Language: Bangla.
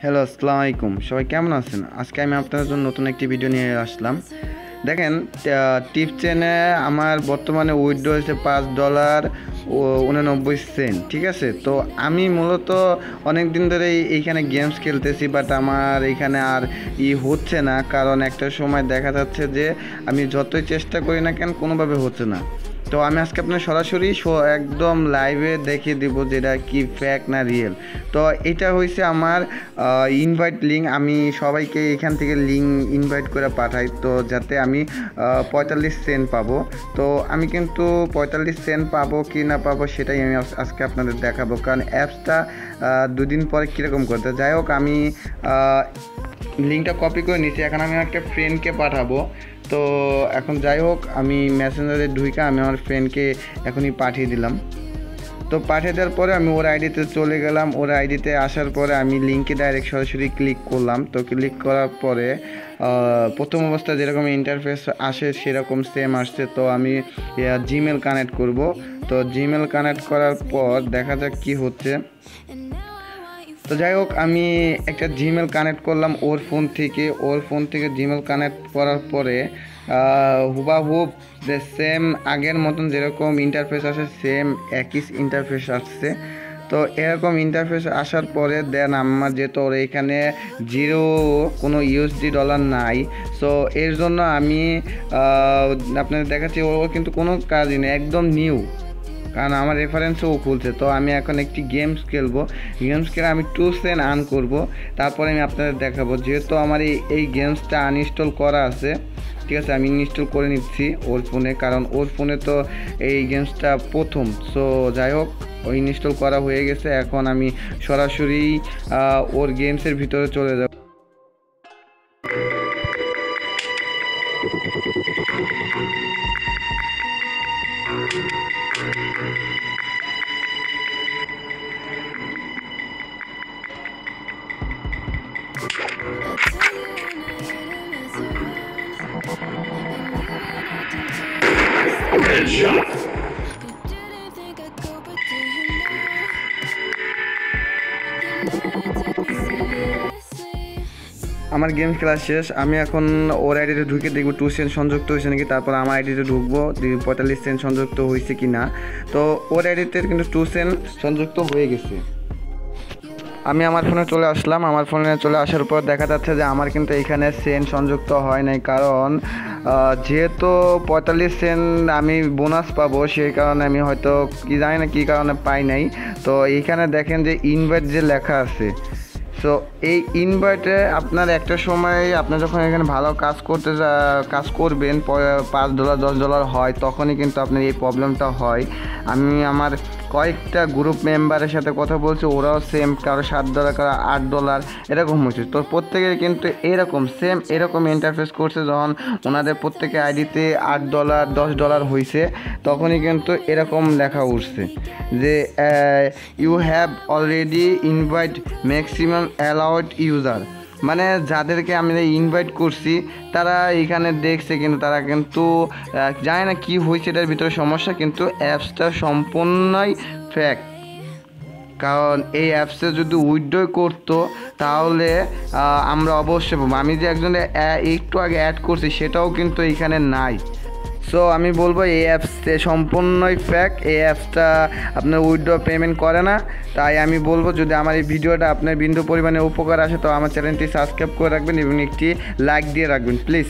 হ্যালো, আসসালামু আলাইকুম। সবাই কেমন আছেন? আজকে আমি আপনাদের জন্য নতুন একটি ভিডিও নিয়ে আসলাম। দেখেন, টিপ চেনে আমার বর্তমানে উইথড্র হয়েছে $5.89। ঠিক আছে, তো আমি মূলত অনেক দিন ধরে এইখানে গেমস খেলতেছি, বাট আমার এইখানে আর হচ্ছে না, কারণ একটা সময় দেখা যাচ্ছে যে আমি যতই চেষ্টা করি না কেন কোনোভাবে হচ্ছে না। তো আমি আজকে আপনার সরাসরি একদম লাইভে দেখিয়ে দিব যেটা কি ফ্যাক না রিয়েল। তো এটা হয়েছে আমার ইনভাইট লিঙ্ক। আমি সবাইকে এখান থেকে লিঙ্ক ইনভাইট করে পাঠাই, তো যাতে আমি 45 সেন্ট পাবো। তো আমি কিন্তু 45 সেন্ট পাবো কি না পাবো সেটাই আমি আজকে আপনাদের দেখাবো, কারণ অ্যাপসটা দুদিন পরে কীরকম করতে। যাই হোক, আমি লিঙ্কটা কপি করে নিচ্ছি। এখন আমি একটা ফ্রেন্ডকে পাঠাবো। তো এখন যাই হোক, আমি মেসেঞ্জারে ঢুকে আমি আমার ফ্রেন্ডকে এখনই পাঠিয়ে দিলাম। তো পাঠিয়ে দেওয়ার পরে আমি ওর আইডিতে চলে গেলাম। ওর আইডিতে আসার পরে আমি লিঙ্কে ডাইরেক্ট সরাসরি ক্লিক করলাম। তো ক্লিক করার পরে প্রথম অবস্থায় যেরকম ইন্টারফেস আসে সেরকম সেম আসছে। তো আমি জিমেল কানেক্ট করব। তো জিমেল কানেক্ট করার পর দেখা যাক কি হচ্ছে। তো যাই হোক, আমি একটা জিমেল কানেক্ট করলাম ওর ফোন থেকে জিমেল কানেক্ট করার পরে হুবাহুব যে সেম আগের মতন যেরকম ইন্টারফেস আসে সেম একই ইন্টারফেস আসছে। তো এরকম ইন্টারফেস আসার পরে দেন আমার যেহেতু ওর এখানে জিরো কোনো ইউএসডি ডলার নাই, সো এর জন্য আমি আপনাদের দেখাচ্ছি ওর কিন্তু কোনো কাজই নেই, একদম নিউ, কারণ আমার রেফারেন্সও খুলছে। তো আমি এখন একটি গেমস খেলবো। গেমস খেলে আমি 2 সেন্ট আর্ন করব, তারপরে আমি আপনাদের দেখাবো। যেহেতু আমার এই গেমসটা আনইনস্টল করা আছে, ঠিক আছে, আমি ইনস্টল করে নিচ্ছি ওর ফোনে, কারণ ওর ফোনে তো এই গেমসটা প্রথম। সো যাই হোক, ওই ইনস্টল করা হয়ে গেছে। এখন আমি সরাসরি ওর গেমসের ভিতরে চলে যাব। আমার গেম খেলা শেষ। আমি এখন ওর আইডিতে ঢুকে দেখবো 2 সেন্ট সংযুক্ত হয়েছে নাকি, তারপর আমার আইডিতে ঢুকবো 45 সেন্ট সংযুক্ত হয়েছে কি না। তো ওর আইডিতে কিন্তু 2 সেন্ট সংযুক্ত হয়ে গেছে। আমি আমার ফোনে চলে আসলাম। আমার ফোনে চলে আসার পর দেখা যাচ্ছে যে আমার কিন্তু এখানে সেন্ট সংযুক্ত হয় নাই, কারণ যেহেতু 45 সেন্ট আমি বোনাস পাবো, সেই কারণে আমি হয়তো কি জানি না কী কারণে পাই নাই। তো এইখানে দেখেন যে ইনভাইট যে লেখা আছে, সো এই ইনভাইটে আপনার একটা সময় আপনার যখন এখানে ভালো কাজ করবেন, $5 $10 হয়, তখনই কিন্তু আপনার এই প্রবলেমটা হয়। আমি আমার কয়েকটা গ্রুপ মেম্বারের সাথে কথা বলছি, ওরাও সেম, কারো $7 কারো $8 এরকম হচ্ছে। তো প্রত্যেকের কিন্তু এরকম ইন্টারফেস করছে। যখন ওনাদের প্রত্যেকে আইডিতে $8 $10 হয়েছে, তখনই কিন্তু এরকম লেখা উঠছে যে you have already invite maximum allowed user, মানে যাদেরকে আমি ইনভাইট করছি তারা এখানে দেখছে, কিন্তু তারা কিন্তু জানে না কি হয়েছে, এটার ভিতরে সমস্যা। কিন্তু অ্যাপসটা সম্পূর্ণই ফেক, কারণ এই অ্যাপসে যদি উইথড্র করতো তাহলে আমরা অবশ্যই পাবো। আমি যে একজন একটু আগে অ্যাড করছি সেটাও কিন্তু এখানে নাই। সো আমি বলবো এই অ্যাপসে সম্পূর্ণই ফেক। এই অ্যাপসটা আপনার উইথড্র পেমেন্ট করে না। তাই আমি বলবো, যদি আমার এই ভিডিওটা আপনার বিন্দু পরিমাণে উপকার আসে তো আমার চ্যানেলটি সাবস্ক্রাইব করে রাখবেন এবং একটি লাইক দিয়ে রাখবেন প্লিজ।